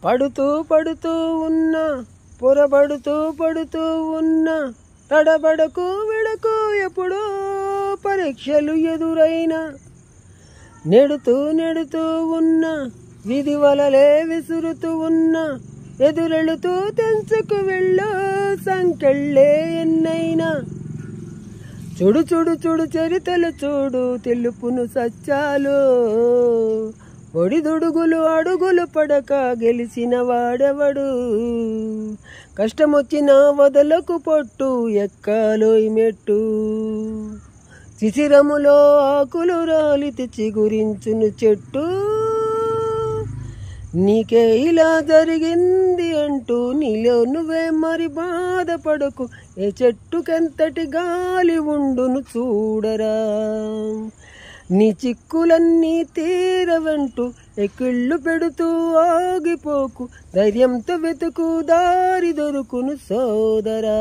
పడుతూ పడుతూ ఉన్నా పొరబడుతూ పడుతూ ఉన్నా తడబడకు విడకు ఎప్పుడో పరీక్షలు ఎదురైనా నెడుతూ నెడుతూ ఉన్నా విధి వలలే విసురుతూ ఉన్నా ఎదురెళుతూ తెంచుకు వెళ్ళు సంకెళ్ళే ఎన్నైనా చూడు చూడు చూడు చరితలు చూడు తెలుపును సత్యాలు ఒడిదుడుగులు అడుగులు పడక గెలిచిన వాడెవడు కష్టమొచ్చిన వదలకు పొట్టు ఎక్కాలోయి మెట్టు శిశిరములో ఆకులు రాలితి చిగురించును చెట్టు నీకే ఇలా జరిగింది అంటూ నీలో నువ్వే మరి బాధపడకు ఏ చెట్టుకెంతటి గాలి ఉండును చూడరా నీ చిక్కులన్నీ తీరవంటూ ఎక్కిళ్ళు పెడుతూ ఆగిపోకు ధైర్యంతో వెతుకు దారి దొరుకును సోదరా.